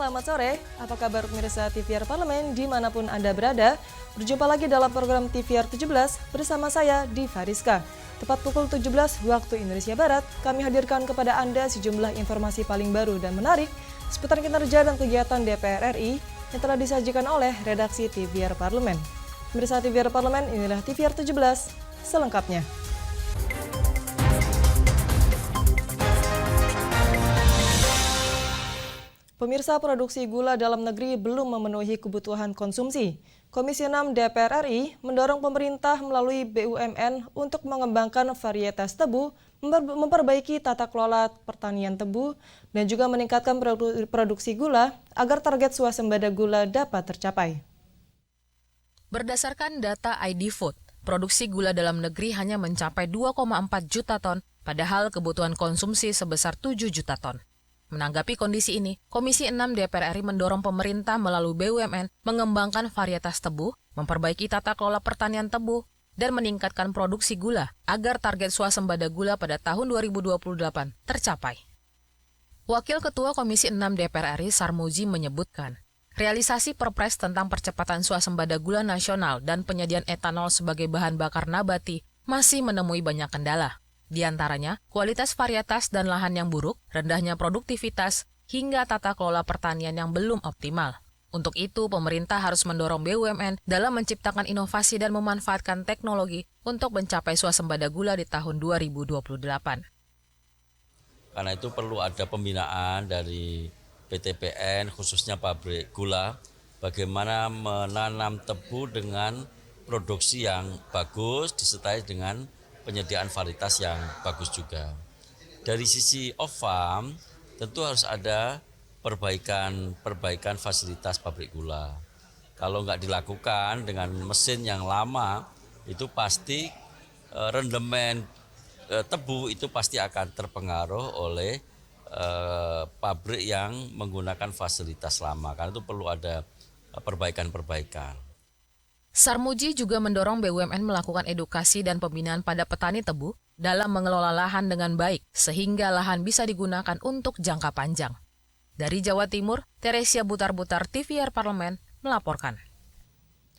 Selamat sore, apa kabar pemirsa TVR Parlemen dimanapun Anda berada? Berjumpa lagi dalam program TVR 17 bersama saya, Diva Rizka. Tepat pukul 17 waktu Indonesia Barat, kami hadirkan kepada Anda sejumlah informasi paling baru dan menarik seputar kinerja dan kegiatan DPR RI yang telah disajikan oleh redaksi TVR Parlemen. Pemirsa TVR Parlemen, inilah TVR 17 selengkapnya. Pemirsa, produksi gula dalam negeri belum memenuhi kebutuhan konsumsi. Komisi 6 DPR RI mendorong pemerintah melalui BUMN untuk mengembangkan varietas tebu, memperbaiki tata kelola pertanian tebu, dan juga meningkatkan produksi gula agar target swasembada gula dapat tercapai. Berdasarkan data ID Food, produksi gula dalam negeri hanya mencapai 2,4 juta ton, padahal kebutuhan konsumsi sebesar 7 juta ton. Menanggapi kondisi ini, Komisi 6 DPR RI mendorong pemerintah melalui BUMN mengembangkan varietas tebu, memperbaiki tata kelola pertanian tebu, dan meningkatkan produksi gula agar target swasembada gula pada tahun 2028 tercapai. Wakil Ketua Komisi 6 DPR RI Sarmuji menyebutkan, realisasi Perpres tentang percepatan swasembada gula nasional dan penyediaan etanol sebagai bahan bakar nabati masih menemui banyak kendala. Di antaranya, kualitas varietas dan lahan yang buruk, rendahnya produktivitas, hingga tata kelola pertanian yang belum optimal. Untuk itu, pemerintah harus mendorong BUMN dalam menciptakan inovasi dan memanfaatkan teknologi untuk mencapai swasembada gula di tahun 2028. Karena itu perlu ada pembinaan dari PTPN, khususnya pabrik gula, bagaimana menanam tebu dengan produksi yang bagus, disertai dengan penyediaan varietas yang bagus juga. Dari sisi off-farm, tentu harus ada perbaikan fasilitas pabrik gula. Kalau nggak dilakukan dengan mesin yang lama, itu pasti rendemen tebu itu pasti akan terpengaruh oleh pabrik yang menggunakan fasilitas lama. Karena itu perlu ada perbaikan-perbaikan. Sarmuji juga mendorong BUMN melakukan edukasi dan pembinaan pada petani tebu dalam mengelola lahan dengan baik, sehingga lahan bisa digunakan untuk jangka panjang. Dari Jawa Timur, Teresia Butar-Butar, TVR Parlemen, melaporkan.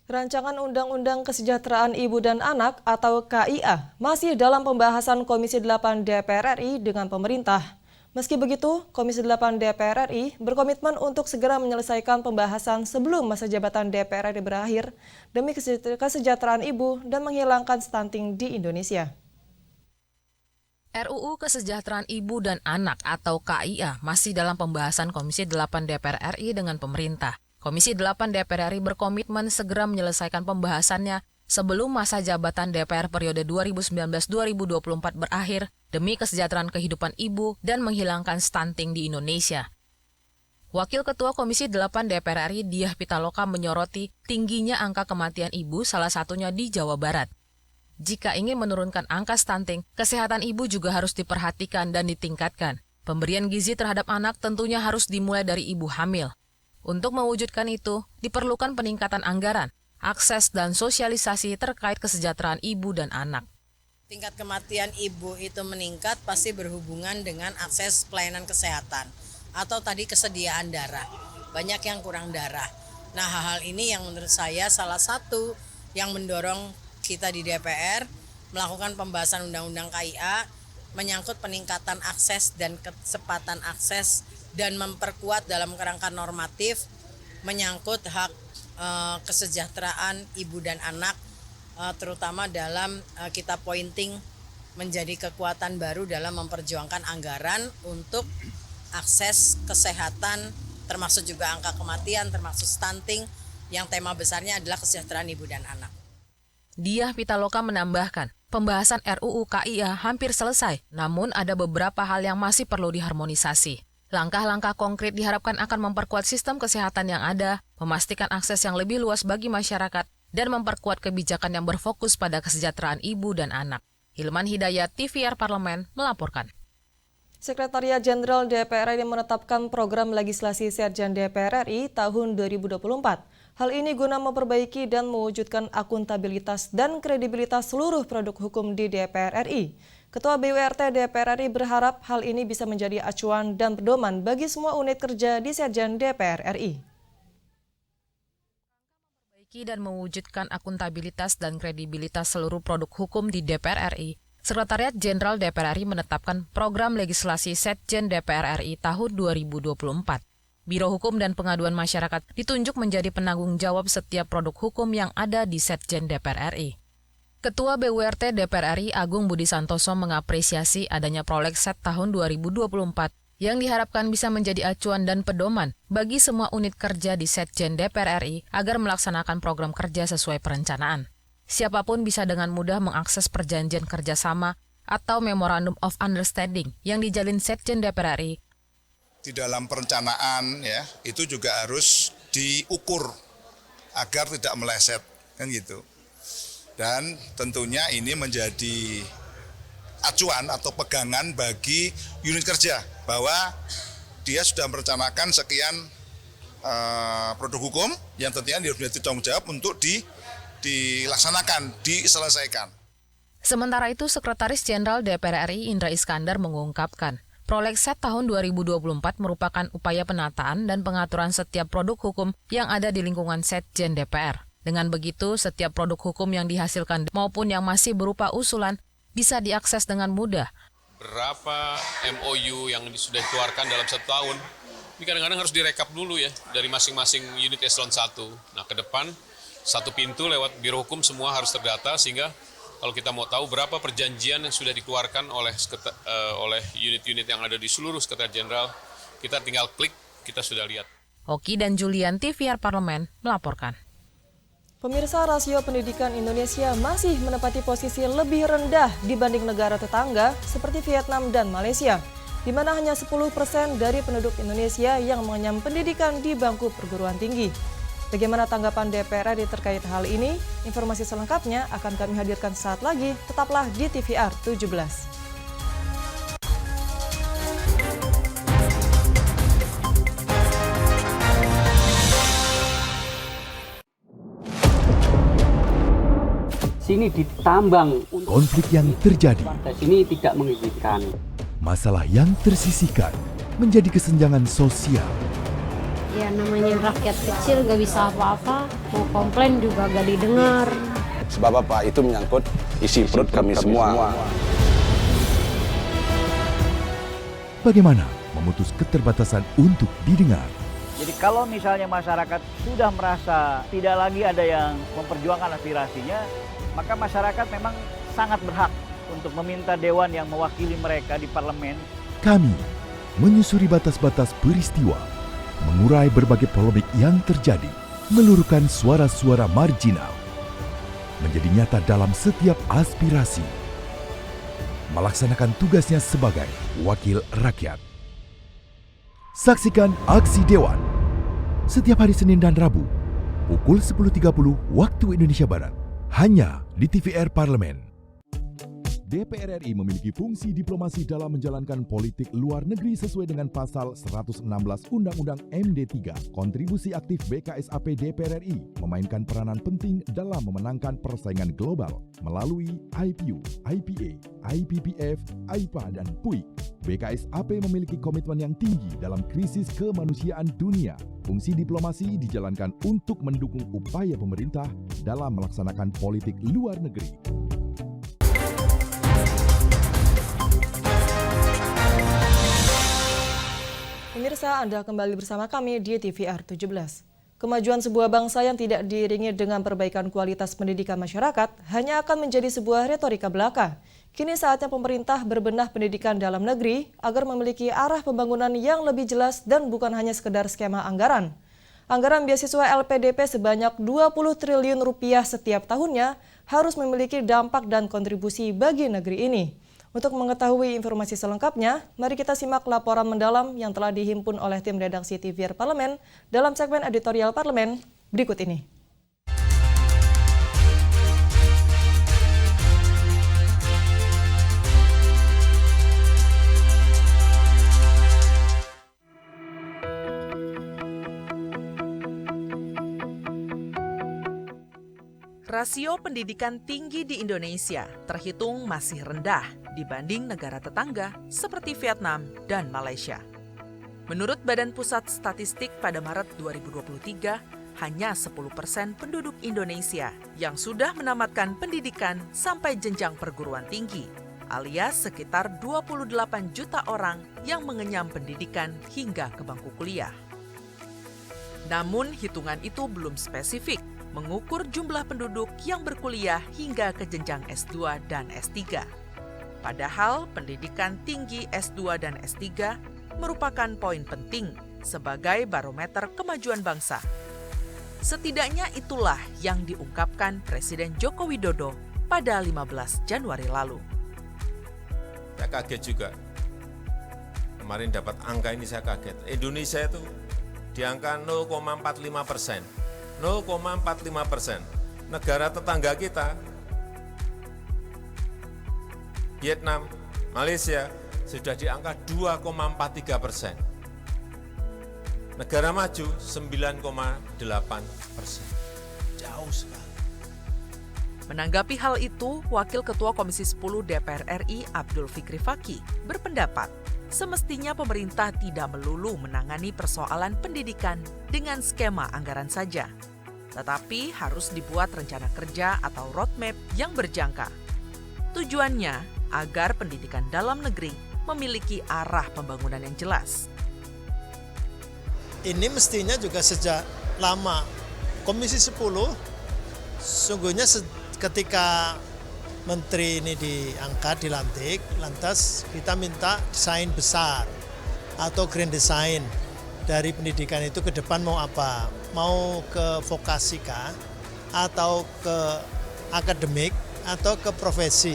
Rancangan Undang-Undang Kesejahteraan Ibu dan Anak atau KIA masih dalam pembahasan Komisi 8 DPR RI dengan pemerintah. Meski begitu, Komisi 8 DPR RI berkomitmen untuk segera menyelesaikan pembahasan sebelum masa jabatan DPR RI berakhir demi kesejahteraan ibu dan menghilangkan stunting di Indonesia. RUU Kesejahteraan Ibu dan Anak atau KIA masih dalam pembahasan Komisi 8 DPR RI dengan pemerintah. Komisi 8 DPR RI berkomitmen segera menyelesaikan pembahasannya sebelum masa jabatan DPR periode 2019-2024 berakhir demi kesejahteraan kehidupan ibu dan menghilangkan stunting di Indonesia. Wakil Ketua Komisi 8 DPR RI Diah Pitaloka menyoroti tingginya angka kematian ibu salah satunya di Jawa Barat. Jika ingin menurunkan angka stunting, kesehatan ibu juga harus diperhatikan dan ditingkatkan. Pemberian gizi terhadap anak tentunya harus dimulai dari ibu hamil. Untuk mewujudkan itu, diperlukan peningkatan anggaran, akses dan sosialisasi terkait kesejahteraan ibu dan anak. Tingkat kematian ibu itu meningkat pasti berhubungan dengan akses pelayanan kesehatan atau tadi kesediaan darah. Banyak yang kurang darah. Nah, hal-hal ini yang menurut saya salah satu yang mendorong kita di DPR melakukan pembahasan Undang-Undang KIA menyangkut peningkatan akses dan kecepatan akses dan memperkuat dalam kerangka normatif menyangkut hak kesejahteraan ibu dan anak, terutama dalam kita pointing menjadi kekuatan baru dalam memperjuangkan anggaran untuk akses kesehatan, termasuk juga angka kematian, termasuk stunting, yang tema besarnya adalah kesejahteraan ibu dan anak. Diah Pitaloka menambahkan, pembahasan RUU KIA hampir selesai, namun ada beberapa hal yang masih perlu diharmonisasi. Langkah-langkah konkret diharapkan akan memperkuat sistem kesehatan yang ada, memastikan akses yang lebih luas bagi masyarakat, dan memperkuat kebijakan yang berfokus pada kesejahteraan ibu dan anak. Hilman Hidayat, TVR Parlemen, melaporkan. Sekretariat Jenderal DPR RI menetapkan program legislasi Sekjen DPR RI tahun 2024. Hal ini guna memperbaiki dan mewujudkan akuntabilitas dan kredibilitas seluruh produk hukum di DPR RI. Ketua BURT DPR RI berharap hal ini bisa menjadi acuan dan pedoman bagi semua unit kerja di Setjen DPR RI. Memperbaiki dan mewujudkan akuntabilitas dan kredibilitas seluruh produk hukum di DPR RI, Sekretariat Jenderal DPR RI menetapkan program legislasi Setjen DPR RI tahun 2024. Biro Hukum dan Pengaduan Masyarakat ditunjuk menjadi penanggung jawab setiap produk hukum yang ada di Setjen DPR RI. Ketua BURT DPR RI Agung Budi Santoso mengapresiasi adanya Prolegnas Set tahun 2024 yang diharapkan bisa menjadi acuan dan pedoman bagi semua unit kerja di Setjen DPR RI agar melaksanakan program kerja sesuai perencanaan. Siapapun bisa dengan mudah mengakses perjanjian kerjasama atau Memorandum of Understanding yang dijalin Setjen DPR RI. Di dalam perencanaan ya itu juga harus diukur agar tidak meleset, kan gitu. Dan tentunya ini menjadi acuan atau pegangan bagi unit kerja bahwa dia sudah merencanakan sekian produk hukum yang tentunya harus menjadi tanggung jawab untuk dilaksanakan, diselesaikan. Sementara itu, Sekretaris Jenderal DPR RI Indra Iskandar mengungkapkan, Prolegnas Set tahun 2024 merupakan upaya penataan dan pengaturan setiap produk hukum yang ada di lingkungan Setjen DPR. Dengan begitu, setiap produk hukum yang dihasilkan maupun yang masih berupa usulan bisa diakses dengan mudah. Berapa MOU yang sudah dikeluarkan dalam 1 tahun, ini kadang-kadang harus direkap dulu ya dari masing-masing unit eselon 1. Nah, ke depan satu pintu lewat Biro Hukum semua harus terdata sehingga kalau kita mau tahu berapa perjanjian yang sudah dikeluarkan oleh unit-unit yang ada di seluruh Sekretariat Jenderal, kita tinggal klik, kita sudah lihat. Hoki dan Julian, TVR Parlemen, melaporkan. Pemirsa, rasio pendidikan Indonesia masih menempati posisi lebih rendah dibanding negara tetangga seperti Vietnam dan Malaysia, di mana hanya 10% dari penduduk Indonesia yang mengenyam pendidikan di bangku perguruan tinggi. Bagaimana tanggapan DPR RI terkait hal ini? Informasi selengkapnya akan kami hadirkan saat lagi. Tetaplah di TVR 17. Sini ditambang. Konflik yang terjadi, Warga sini tidak mengizinkan. masalah yang tersisihkan menjadi kesenjangan sosial. Ya namanya rakyat kecil gak bisa apa-apa, mau komplain juga gak didengar. Sebab apa? Itu menyangkut isi perut kami semua. Bagaimana memutus keterbatasan untuk didengar? Jadi kalau misalnya masyarakat sudah merasa tidak lagi ada yang memperjuangkan aspirasinya, maka masyarakat memang sangat berhak untuk meminta dewan yang mewakili mereka di parlemen. Kami menyusuri batas-batas peristiwa, mengurai berbagai polemik yang terjadi, meluruhkan suara-suara marginal, menjadi nyata dalam setiap aspirasi, melaksanakan tugasnya sebagai wakil rakyat. Saksikan Aksi Dewan setiap hari Senin dan Rabu pukul 10.30 waktu Indonesia Barat, hanya di TVR Parlemen. DPR RI memiliki fungsi diplomasi dalam menjalankan politik luar negeri sesuai dengan pasal 116 Undang-Undang MD3. Kontribusi aktif BKSAP DPR RI memainkan peranan penting dalam memenangkan persaingan global melalui IPU, IPA, IPPF, IPA, dan PUIK. BKSAP memiliki komitmen yang tinggi dalam krisis kemanusiaan dunia. Fungsi diplomasi dijalankan untuk mendukung upaya pemerintah dalam melaksanakan politik luar negeri. Pemirsa, Anda kembali bersama kami di TVR 17. Kemajuan sebuah bangsa yang tidak diiringi dengan perbaikan kualitas pendidikan masyarakat hanya akan menjadi sebuah retorika belaka. Kini saatnya pemerintah berbenah pendidikan dalam negeri agar memiliki arah pembangunan yang lebih jelas dan bukan hanya sekedar skema anggaran. Anggaran beasiswa LPDP sebanyak 20 triliun rupiah setiap tahunnya harus memiliki dampak dan kontribusi bagi negeri ini. Untuk mengetahui informasi selengkapnya, mari kita simak laporan mendalam yang telah dihimpun oleh tim redaksi TVR Parlemen dalam segmen editorial Parlemen berikut ini. Rasio pendidikan tinggi di Indonesia terhitung masih rendah dibanding negara tetangga seperti Vietnam dan Malaysia. Menurut Badan Pusat Statistik pada Maret 2023, hanya 10% penduduk Indonesia yang sudah menamatkan pendidikan sampai jenjang perguruan tinggi, alias sekitar 28 juta orang yang mengenyam pendidikan hingga ke bangku kuliah. Namun hitungan itu belum spesifik mengukur jumlah penduduk yang berkuliah hingga ke jenjang S2 dan S3. Padahal pendidikan tinggi S2 dan S3 merupakan poin penting sebagai barometer kemajuan bangsa. Setidaknya itulah yang diungkapkan Presiden Joko Widodo pada 15 Januari lalu. Saya kaget juga. Kemarin dapat angka ini saya kaget. Indonesia itu di angka 0,45%. 0,45%. Negara tetangga kita, Vietnam, Malaysia, sudah di angka 2,43%. Negara maju 9,8%. Jauh sekali. Menanggapi hal itu, Wakil Ketua Komisi 10 DPR RI Abdul Fikri Fakih berpendapat semestinya pemerintah tidak melulu menangani persoalan pendidikan dengan skema anggaran saja, tetapi harus dibuat rencana kerja atau roadmap yang berjangka. Tujuannya agar pendidikan dalam negeri memiliki arah pembangunan yang jelas. Ini mestinya juga sejak lama. Komisi 10 sungguhnya ketika menteri ini diangkat, dilantik, lantas kita minta desain besar atau grand design dari pendidikan itu ke depan mau apa? Mau ke vokasi kah? Atau ke akademik? Atau ke profesi?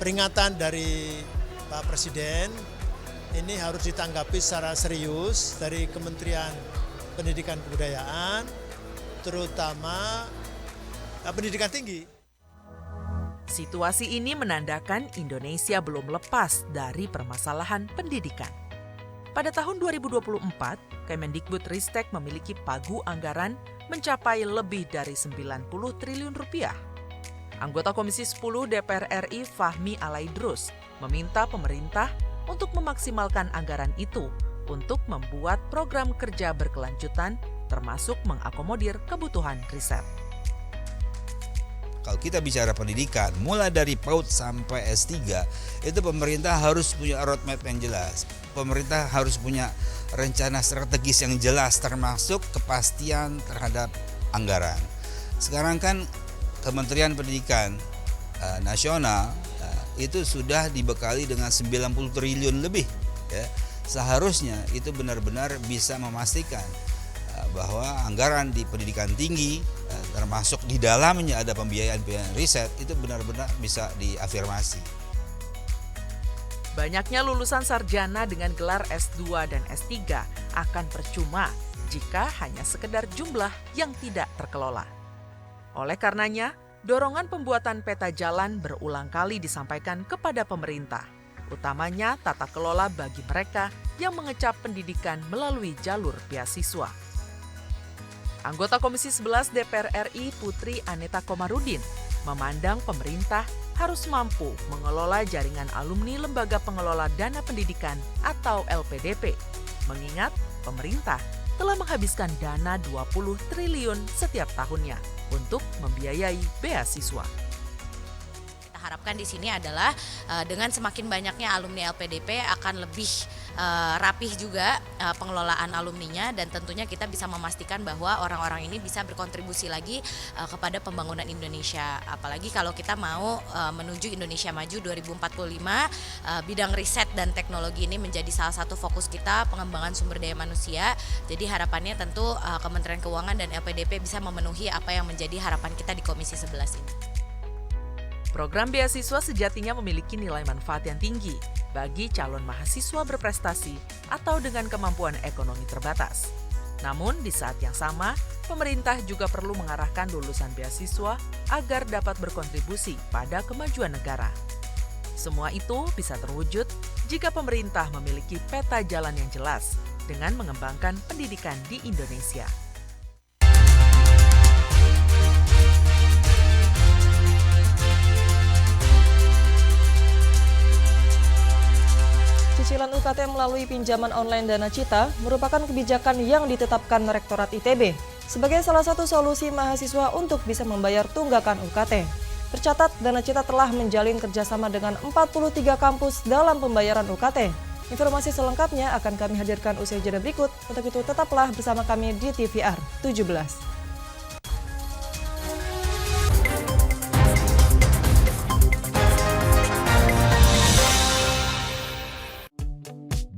Peringatan dari Pak Presiden ini harus ditanggapi secara serius dari Kementerian Pendidikan Kebudayaan, terutama pendidikan tinggi. Situasi ini menandakan Indonesia belum lepas dari permasalahan pendidikan. Pada tahun 2024, Kemendikbud Ristek memiliki pagu anggaran mencapai lebih dari 90 triliun rupiah. Anggota Komisi 10 DPR RI Fahmi Alaidrus meminta pemerintah untuk memaksimalkan anggaran itu untuk membuat program kerja berkelanjutan termasuk mengakomodir kebutuhan riset. Kalau kita bicara pendidikan, mulai dari PAUD sampai S3, itu pemerintah harus punya roadmap yang jelas. Pemerintah harus punya rencana strategis yang jelas, termasuk kepastian terhadap anggaran. Sekarang kan Kementerian Pendidikan Nasional itu sudah dibekali dengan 90 triliun lebih. Ya. Seharusnya itu benar-benar bisa memastikan bahwa anggaran di pendidikan tinggi, termasuk di dalamnya ada pembiayaan riset, itu benar-benar bisa diafirmasi. Banyaknya lulusan sarjana dengan gelar S2 dan S3 akan percuma jika hanya sekedar jumlah yang tidak terkelola. Oleh karenanya, dorongan pembuatan peta jalan berulang kali disampaikan kepada pemerintah, utamanya tata kelola bagi mereka yang mengecap pendidikan melalui jalur beasiswa. Anggota Komisi 11 DPR RI Putri Aneta Komarudin memandang pemerintah harus mampu mengelola jaringan alumni Lembaga Pengelola Dana Pendidikan atau LPDP, mengingat pemerintah telah menghabiskan dana 20 triliun setiap tahunnya untuk membiayai beasiswa. Kita harapkan di sini adalah dengan semakin banyaknya alumni LPDP akan lebih rapih juga pengelolaan alumninya, dan tentunya kita bisa memastikan bahwa orang-orang ini bisa berkontribusi lagi kepada pembangunan Indonesia. Apalagi kalau kita mau menuju Indonesia Maju 2045, bidang riset dan teknologi ini menjadi salah satu fokus kita, pengembangan sumber daya manusia. Jadi harapannya tentu Kementerian Keuangan dan LPDP bisa memenuhi apa yang menjadi harapan kita di Komisi 11 ini. Program beasiswa sejatinya memiliki nilai manfaat yang tinggi bagi calon mahasiswa berprestasi atau dengan kemampuan ekonomi terbatas. Namun di saat yang sama, pemerintah juga perlu mengarahkan lulusan beasiswa agar dapat berkontribusi pada kemajuan negara. Semua itu bisa terwujud jika pemerintah memiliki peta jalan yang jelas dengan mengembangkan pendidikan di Indonesia. Cicilan UKT melalui pinjaman online Dana Cita merupakan kebijakan yang ditetapkan Rektorat ITB sebagai salah satu solusi mahasiswa untuk bisa membayar tunggakan UKT. Tercatat, Dana Cita telah menjalin kerjasama dengan 43 kampus dalam pembayaran UKT. Informasi selengkapnya akan kami hadirkan usai jeda berikut. Untuk itu tetaplah bersama kami di TVR 17.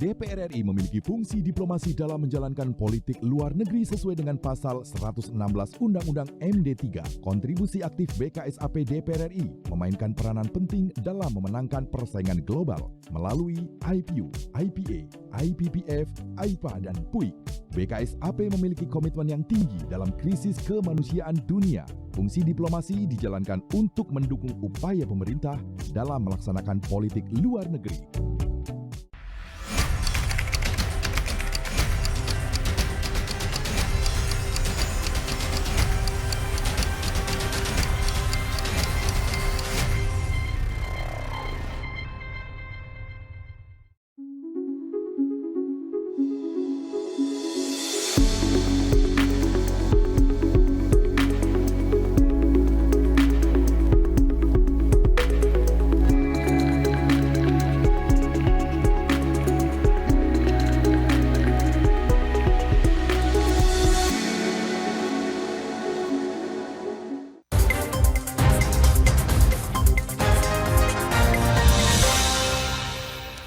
DPR RI memiliki fungsi diplomasi dalam menjalankan politik luar negeri sesuai dengan pasal 116 Undang-Undang MD 3. Kontribusi aktif BKSAP DPR RI memainkan peranan penting dalam memenangkan persaingan global melalui IPU, IPA, IPPF, AIPA, dan PUIK. BKSAP memiliki komitmen yang tinggi dalam krisis kemanusiaan dunia. Fungsi diplomasi dijalankan untuk mendukung upaya pemerintah dalam melaksanakan politik luar negeri.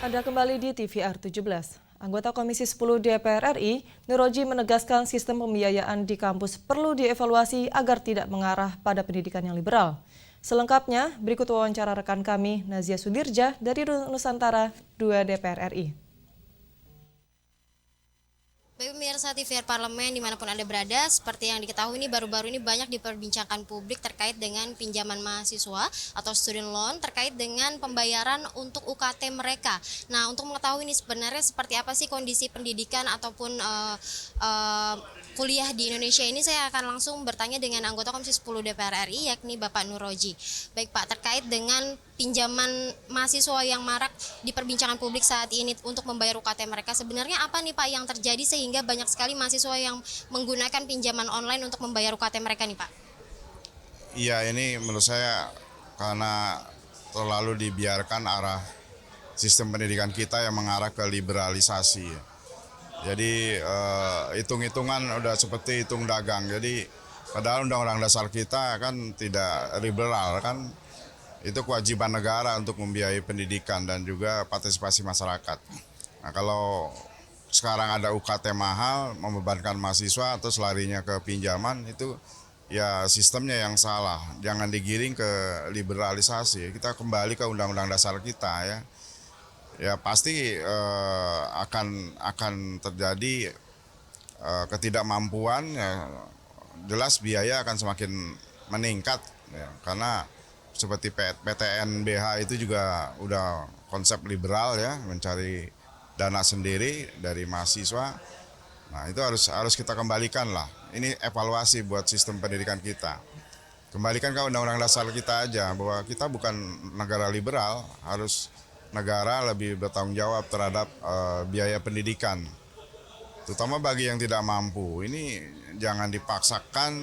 Anda kembali di TVR 17. Anggota Komisi 10 DPR RI, Nuroji menegaskan sistem pembiayaan di kampus perlu dievaluasi agar tidak mengarah pada pendidikan yang liberal. Selengkapnya, berikut wawancara rekan kami, Nazia Sudirja dari Nusantara 2 DPR RI. Baik pemirsa TVR Parlemen dimanapun Anda berada, seperti yang diketahui ini baru-baru ini banyak diperbincangkan publik terkait dengan pinjaman mahasiswa atau student loan terkait dengan pembayaran untuk UKT mereka. Nah, untuk mengetahui ini sebenarnya seperti apa sih kondisi pendidikan ataupun kuliah di Indonesia ini, saya akan langsung bertanya dengan anggota Komisi 10 DPR RI yakni Bapak Nuroji. Baik Pak, terkait dengan pinjaman mahasiswa yang marak diperbincangan publik saat ini untuk membayar UKT mereka, sebenarnya apa nih Pak yang terjadi sehingga banyak sekali mahasiswa yang menggunakan pinjaman online untuk membayar UKT mereka nih Pak? Iya, ini menurut saya karena terlalu dibiarkan arah sistem pendidikan kita yang mengarah ke liberalisasi. Jadi hitung-hitungan udah seperti hitung dagang. Jadi padahal Undang-Undang Dasar kita kan tidak liberal kan. Itu kewajiban negara untuk membiayai pendidikan dan juga partisipasi masyarakat. Nah, kalau sekarang ada UKT mahal, membebankan mahasiswa terus larinya ke pinjaman, itu ya sistemnya yang salah. Jangan digiring ke liberalisasi. Kita kembali ke Undang-Undang Dasar kita ya. Ya pasti akan terjadi ketidakmampuan. Ya, jelas biaya akan semakin meningkat ya, karena seperti PTNBH itu juga udah konsep liberal ya, mencari dana sendiri dari mahasiswa. Nah itu harus kita kembalikan lah. Ini evaluasi buat sistem pendidikan kita. Kembalikan ke Undang-Undang Dasar kita aja, bahwa kita bukan negara liberal, harus negara lebih bertanggung jawab terhadap biaya pendidikan. Terutama bagi yang tidak mampu. Ini jangan dipaksakan,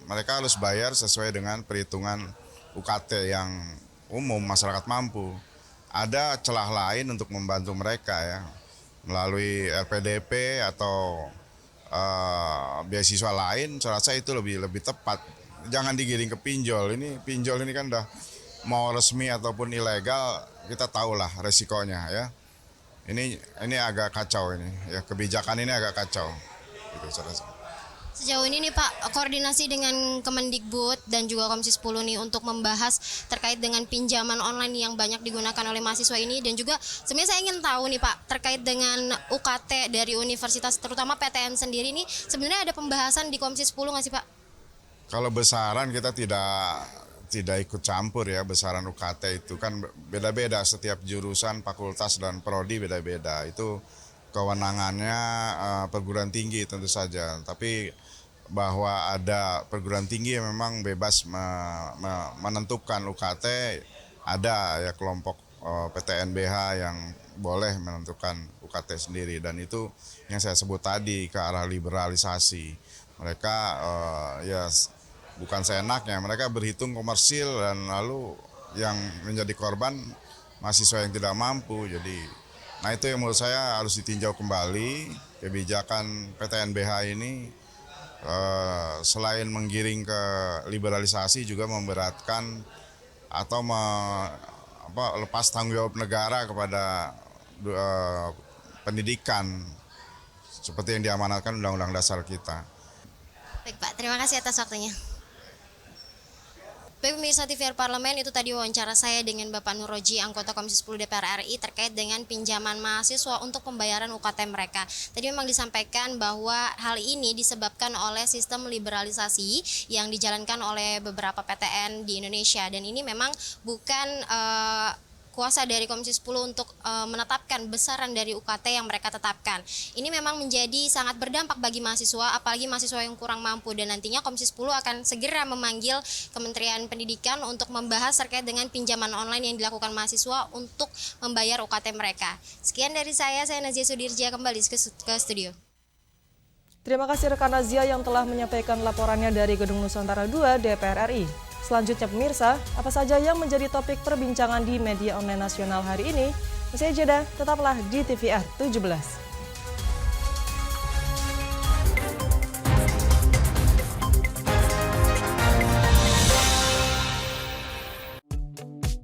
mereka harus bayar sesuai dengan perhitungan UKT yang umum masyarakat mampu. Ada celah lain untuk membantu mereka ya, melalui RPDP atau beasiswa lain. Saya rasa itu lebih tepat. Jangan digiring ke pinjol. Ini pinjol ini kan udah mau resmi ataupun ilegal, kita tahulah resikonya ya. Ini agak kacau ini ya, kebijakan ini agak kacau. Gitu saya rasa. Sejauh ini nih Pak, koordinasi dengan Kemendikbud dan juga Komisi 10 nih untuk membahas terkait dengan pinjaman online yang banyak digunakan oleh mahasiswa ini, dan juga sebenarnya saya ingin tahu nih Pak, terkait dengan UKT dari universitas terutama PTN sendiri nih, sebenarnya ada pembahasan di Komisi 10 nggak sih Pak? Kalau besaran kita tidak ikut campur ya, besaran UKT itu kan beda-beda, setiap jurusan, fakultas dan prodi beda-beda. Itu kewenangannya perguruan tinggi tentu saja, tapi bahwa ada perguruan tinggi yang memang bebas menentukan UKT, ada ya kelompok PTN-BH yang boleh menentukan UKT sendiri, dan itu yang saya sebut tadi ke arah liberalisasi. Mereka ya bukan seenaknya, mereka berhitung komersil dan lalu yang menjadi korban mahasiswa yang tidak mampu. Jadi, nah itu yang menurut saya harus ditinjau kembali kebijakan PTN-BH ini. Selain menggiring ke liberalisasi juga memberatkan atau lepas tanggung jawab negara kepada pendidikan seperti yang diamanatkan Undang-Undang Dasar kita. Baik Pak, terima kasih atas waktunya. Baik pemirsa TVR Parlemen, itu tadi wawancara saya dengan Bapak Nuroji, anggota Komisi 10 DPR RI terkait dengan pinjaman mahasiswa untuk pembayaran UKT mereka. Tadi memang disampaikan bahwa hal ini disebabkan oleh sistem liberalisasi yang dijalankan oleh beberapa PTN di Indonesia, dan ini memang bukan kuasa dari Komisi 10 untuk menetapkan besaran dari UKT yang mereka tetapkan. Ini memang menjadi sangat berdampak bagi mahasiswa, apalagi mahasiswa yang kurang mampu, dan nantinya Komisi 10 akan segera memanggil Kementerian Pendidikan untuk membahas terkait dengan pinjaman online yang dilakukan mahasiswa untuk membayar UKT mereka. Sekian dari saya Nazia Sudirja, kembali ke studio. Terima kasih rekan Nazia yang telah menyampaikan laporannya dari Gedung Nusantara 2 DPR RI. Selanjutnya pemirsa, apa saja yang menjadi topik perbincangan di media online nasional hari ini? Usai jeda, tetaplah di TVR 17.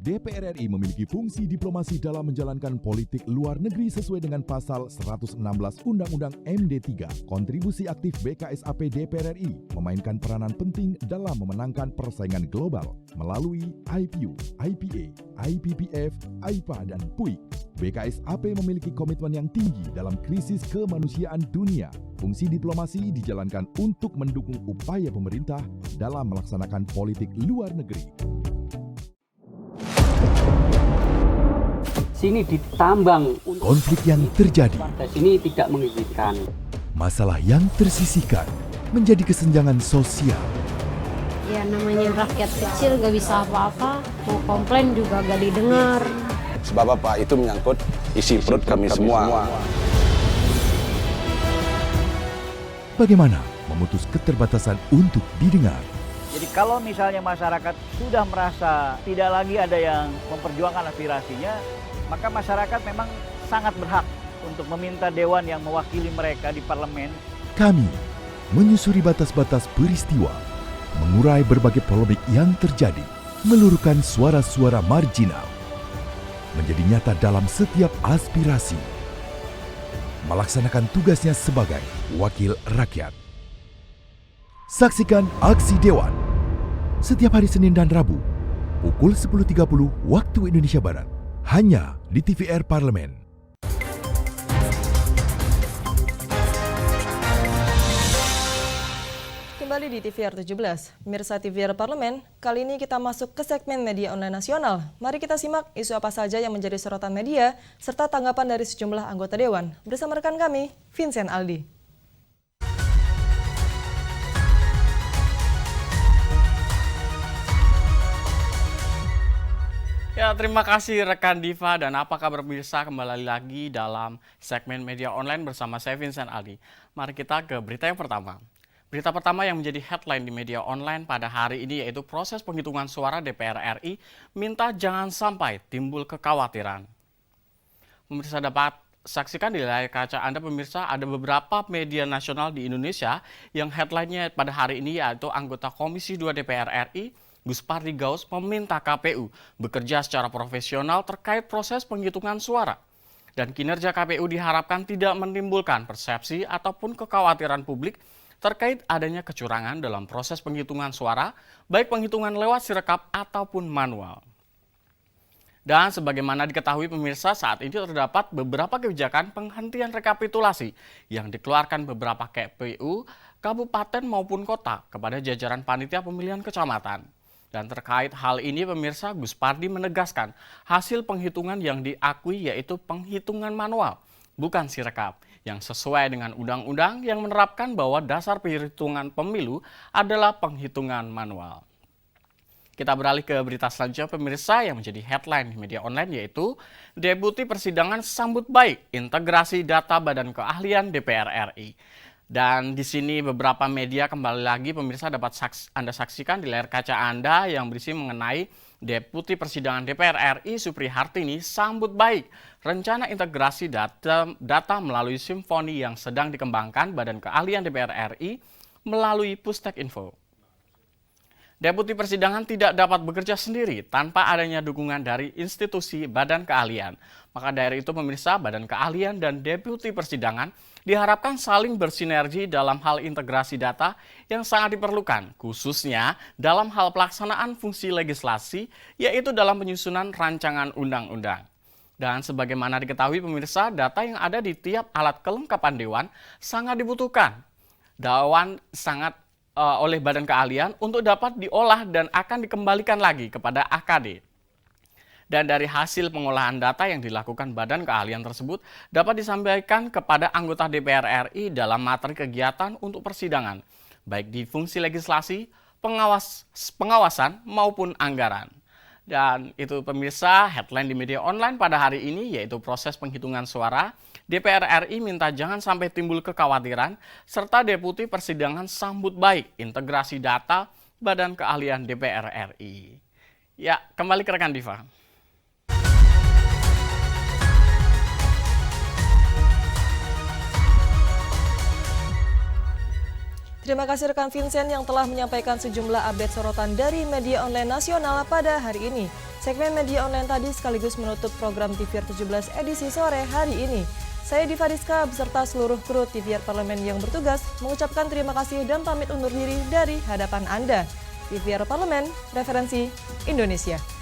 DPR RI memiliki fungsi diplomasi dalam menjalankan politik luar negeri sesuai dengan pasal 116 Undang-Undang MD3. Kontribusi aktif BKSAP DPR RI memainkan peranan penting dalam memenangkan persaingan global melalui IPU, IPA, IPPF, AIPA, dan PUIK. BKSAP memiliki komitmen yang tinggi dalam krisis kemanusiaan dunia. Fungsi diplomasi dijalankan untuk mendukung upaya pemerintah dalam melaksanakan politik luar negeri. Sini ditambang. Konflik yang terjadi, Sini tidak mengizinkan. masalah yang tersisihkan menjadi kesenjangan sosial. Ya namanya rakyat kecil gak bisa apa-apa, mau komplain juga gak didengar. Sebab apa? Itu menyangkut isi perut kami semua. Bagaimana memutus keterbatasan untuk didengar? Jadi kalau misalnya masyarakat sudah merasa tidak lagi ada yang memperjuangkan aspirasinya, maka masyarakat memang sangat berhak untuk meminta dewan yang mewakili mereka di parlemen. Kami menyusuri batas-batas peristiwa, mengurai berbagai polemik yang terjadi, meluruhkan suara-suara marginal, menjadi nyata dalam setiap aspirasi, melaksanakan tugasnya sebagai wakil rakyat. Saksikan Aksi Dewan setiap hari Senin dan Rabu pukul 10.30 waktu Indonesia Barat, hanya di TVR Parlemen. Kembali di TVR 17, pemirsa TVR Parlemen, kali ini kita masuk ke segmen media online nasional. Mari kita simak isu apa saja yang menjadi sorotan media, serta tanggapan dari sejumlah anggota Dewan. Bersama rekan kami, Vincent Aldi. Ya, terima kasih rekan Diva, dan apa kabar pemirsa, kembali lagi dalam segmen media online bersama saya Vincent Aldi. Mari kita ke berita yang pertama. Berita pertama yang menjadi headline di media online pada hari ini yaitu proses penghitungan suara DPR RI minta jangan sampai timbul kekhawatiran. Pemirsa dapat saksikan di layar kaca Anda pemirsa, ada beberapa media nasional di Indonesia yang headline-nya pada hari ini yaitu anggota Komisi 2 DPR RI Gus Pardi Gaus meminta KPU bekerja secara profesional terkait proses penghitungan suara. Dan kinerja KPU diharapkan tidak menimbulkan persepsi ataupun kekhawatiran publik terkait adanya kecurangan dalam proses penghitungan suara, baik penghitungan lewat sirekap ataupun manual. Dan sebagaimana diketahui pemirsa, saat ini terdapat beberapa kebijakan penghentian rekapitulasi yang dikeluarkan beberapa KPU, kabupaten maupun kota kepada jajaran panitia pemilihan kecamatan. Dan terkait hal ini pemirsa, Gus Pardi menegaskan hasil penghitungan yang diakui yaitu penghitungan manual, bukan sirekap, yang sesuai dengan undang-undang yang menerapkan bahwa dasar perhitungan pemilu adalah penghitungan manual. Kita beralih ke berita selanjutnya pemirsa yang menjadi headline di media online, yaitu Deputi Persidangan sambut baik integrasi data Badan Keahlian DPR RI. Dan di sini beberapa media kembali lagi pemirsa dapat Anda saksikan di layar kaca Anda yang berisi mengenai Deputi Persidangan DPR RI Supri Hartini sambut baik rencana integrasi data melalui Simfoni yang sedang dikembangkan Badan Keahlian DPR RI melalui Pustek Info. Deputi Persidangan tidak dapat bekerja sendiri tanpa adanya dukungan dari institusi Badan Keahlian. Maka dari itu pemirsa, Badan Keahlian dan Deputi Persidangan diharapkan saling bersinergi dalam hal integrasi data yang sangat diperlukan, khususnya dalam hal pelaksanaan fungsi legislasi, yaitu dalam penyusunan rancangan undang-undang. Dan sebagaimana diketahui pemirsa, data yang ada di tiap alat kelengkapan Dewan sangat dibutuhkan. Dewan sangat oleh Badan Keahlian untuk dapat diolah dan akan dikembalikan lagi kepada AKD. Dan dari hasil pengolahan data yang dilakukan Badan Keahlian tersebut dapat disampaikan kepada anggota DPR RI dalam materi kegiatan untuk persidangan, baik di fungsi legislasi, pengawasan maupun anggaran. Dan itu pemirsa headline di media online pada hari ini, yaitu proses penghitungan suara. DPR RI minta jangan sampai timbul kekhawatiran, serta Deputi Persidangan sambut baik integrasi data Badan Keahlian DPR RI. Ya, kembali ke rekan Diva. Terima kasih rekan Vincent yang telah menyampaikan sejumlah update sorotan dari media online nasional pada hari ini. Segmen media online tadi sekaligus menutup program TVR 17 edisi sore hari ini. Saya Diva Rizka beserta seluruh kru TVR Parlemen yang bertugas mengucapkan terima kasih dan pamit undur diri dari hadapan Anda. TVR Parlemen, referensi Indonesia.